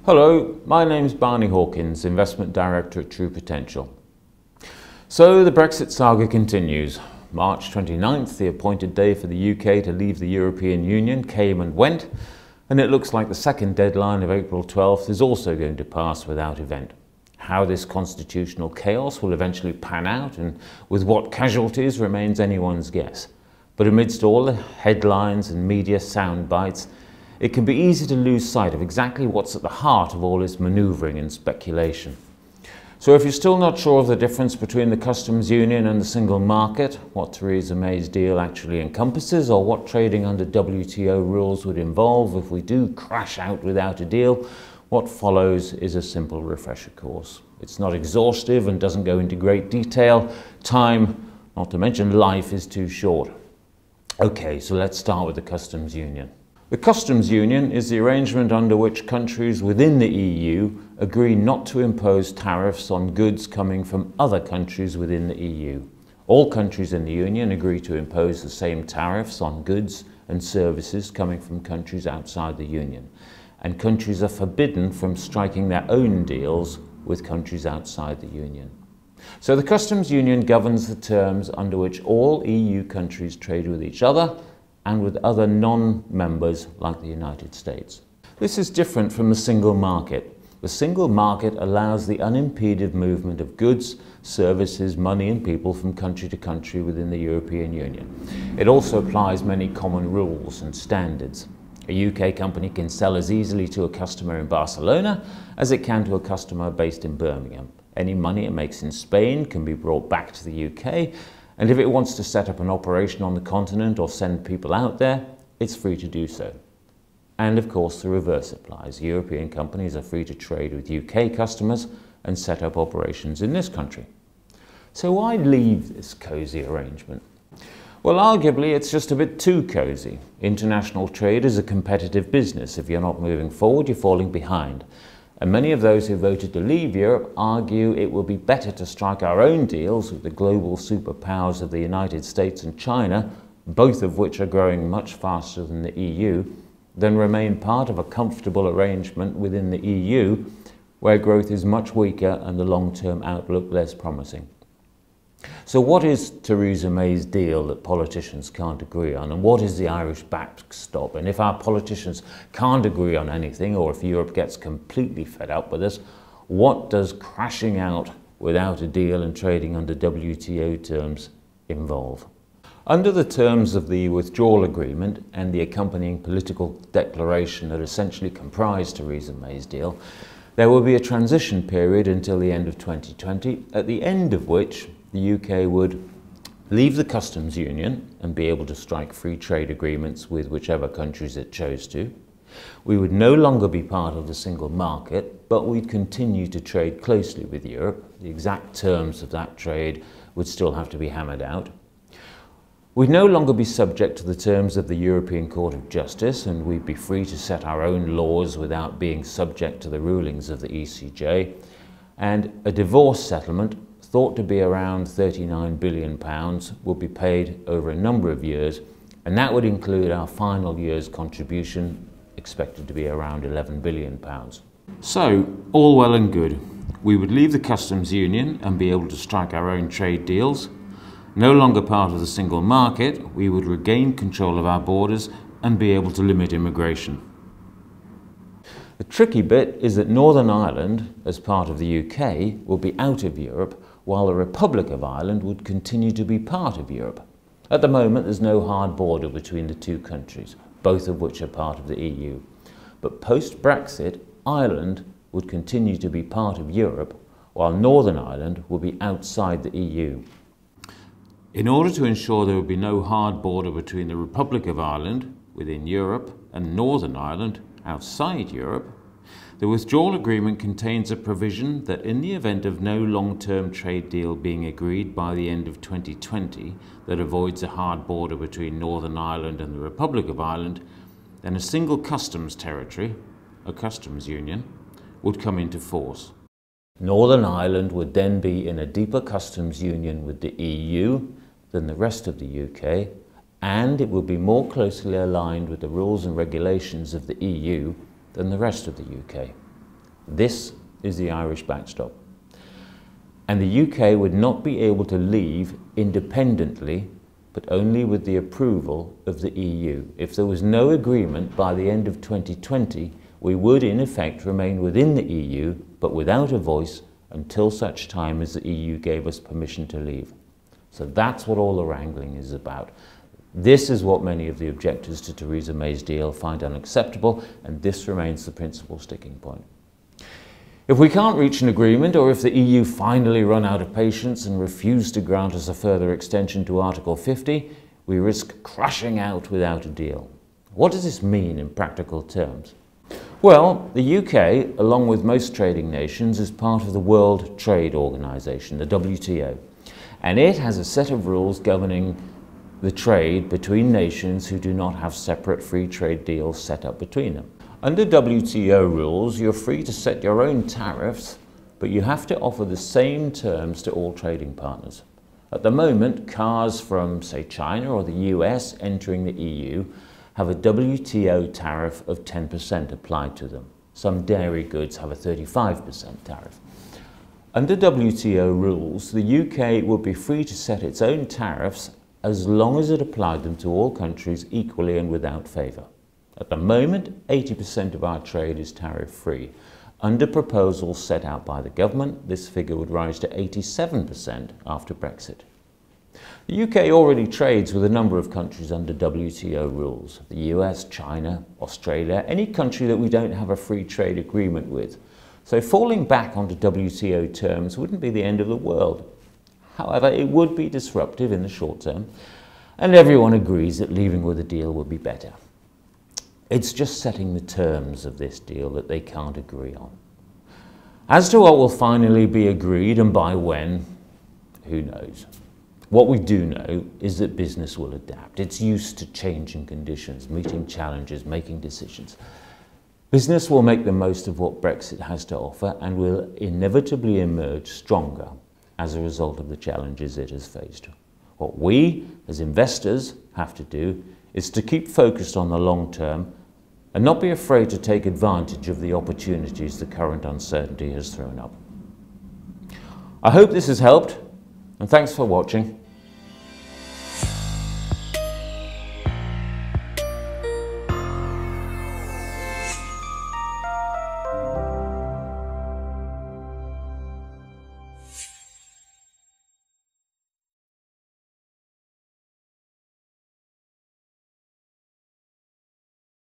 Hello, my name is Barney Hawkins, Investment Director at True Potential. So the Brexit saga continues. March 29th, the appointed day for the UK to leave the European Union, came and went, and it looks like the second deadline of April 12th is also going to pass without event. How this constitutional chaos will eventually pan out and with what casualties remains anyone's guess. But amidst all the headlines and media sound bites, it can be easy to lose sight of exactly what's at the heart of all this manoeuvring and speculation. So if you're still not sure of the difference between the customs union and the single market, what Theresa May's deal actually encompasses, or what trading under WTO rules would involve if we do crash out without a deal, what follows is a simple refresher course. It's not exhaustive and doesn't go into great detail. Time, not to mention life, is too short. Okay, so let's start with the customs union. The customs union is the arrangement under which countries within the EU agree not to impose tariffs on goods coming from other countries within the EU. All countries in the union agree to impose the same tariffs on goods and services coming from countries outside the union, and countries are forbidden from striking their own deals with countries outside the union. So the customs union governs the terms under which all EU countries trade with each other and with other non-members like the United States. This is different from the single market. The single market allows the unimpeded movement of goods, services, money and people from country to country within the European Union. It also applies many common rules and standards. A UK company can sell as easily to a customer in Barcelona as it can to a customer based in Birmingham. Any money it makes in Spain can be brought back to the UK, and if it wants to set up an operation on the continent or send people out there, it's free to do so. And of course the reverse applies. European companies are free to trade with UK customers and set up operations in this country. So why leave this cosy arrangement? Well, arguably it's just a bit too cosy. International trade is a competitive business. If you're not moving forward, you're falling behind. And many of those who voted to leave Europe argue it will be better to strike our own deals with the global superpowers of the United States and China, both of which are growing much faster than the EU, than remain part of a comfortable arrangement within the EU, where growth is much weaker and the long-term outlook less promising. So what is Theresa May's deal that politicians can't agree on, and what is the Irish backstop? And if our politicians can't agree on anything, or if Europe gets completely fed up with us, what does crashing out without a deal and trading under WTO terms involve? Under the terms of the withdrawal agreement and the accompanying political declaration that essentially comprised Theresa May's deal, there will be a transition period until the end of 2020, at the end of which the UK would leave the customs union and be able to strike free trade agreements with whichever countries it chose to. We would no longer be part of the single market, but we'd continue to trade closely with Europe. The exact terms of that trade would still have to be hammered out. We'd no longer be subject to the terms of the European Court of Justice, and we'd be free to set our own laws without being subject to the rulings of the ECJ. And a divorce settlement, thought to be around £39 billion, would be paid over a number of years, and that would include our final year's contribution, expected to be around £11 billion. So, all well and good. We would leave the customs union and be able to strike our own trade deals. No longer part of the single market, we would regain control of our borders and be able to limit immigration. The tricky bit is that Northern Ireland, as part of the UK, will be out of Europe, while the Republic of Ireland would continue to be part of Europe. At the moment, there's no hard border between the two countries, both of which are part of the EU. But post-Brexit, Ireland would continue to be part of Europe, while Northern Ireland will be outside the EU. In order to ensure there would be no hard border between the Republic of Ireland within Europe and Northern Ireland outside Europe, the withdrawal agreement contains a provision that in the event of no long-term trade deal being agreed by the end of 2020 that avoids a hard border between Northern Ireland and the Republic of Ireland, then a single customs territory, a customs union, would come into force. Northern Ireland would then be in a deeper customs union with the EU than the rest of the UK, and it would be more closely aligned with the rules and regulations of the EU than the rest of the UK. This is the Irish backstop. And the UK would not be able to leave independently, but only with the approval of the EU. If there was no agreement by the end of 2020, we would in effect remain within the EU, but without a voice until such time as the EU gave us permission to leave. So that's what all the wrangling is about. This is what many of the objectors to Theresa May's deal find unacceptable, and this remains the principal sticking point. If we can't reach an agreement, or if the EU finally run out of patience and refuse to grant us a further extension to Article 50, we risk crashing out without a deal. What does this mean in practical terms? Well, the UK, along with most trading nations, is part of the World Trade Organization, the WTO, and it has a set of rules governing the trade between nations who do not have separate free trade deals set up between them. Under WTO rules, you're free to set your own tariffs, but you have to offer the same terms to all trading partners. At the moment, cars from, say, China or the US entering the EU have a WTO tariff of 10% applied to them. Some dairy goods have a 35% tariff. Under WTO rules, the UK would be free to set its own tariffs as long as it applied them to all countries equally and without favour. At the moment, 80% of our trade is tariff-free. Under proposals set out by the government, this figure would rise to 87% after Brexit. The UK already trades with a number of countries under WTO rules: the US, China, Australia, any country that we don't have a free trade agreement with. So falling back onto WTO terms wouldn't be the end of the world. However, it would be disruptive in the short term, and everyone agrees that leaving with a deal would be better. It's just setting the terms of this deal that they can't agree on. As to what will finally be agreed and by when, who knows? What we do know is that business will adapt. It's used to changing conditions, meeting challenges, making decisions. Business will make the most of what Brexit has to offer and will inevitably emerge stronger as a result of the challenges it has faced. What we, as investors, have to do is to keep focused on the long term and not be afraid to take advantage of the opportunities the current uncertainty has thrown up. I hope this has helped, and thanks for watching.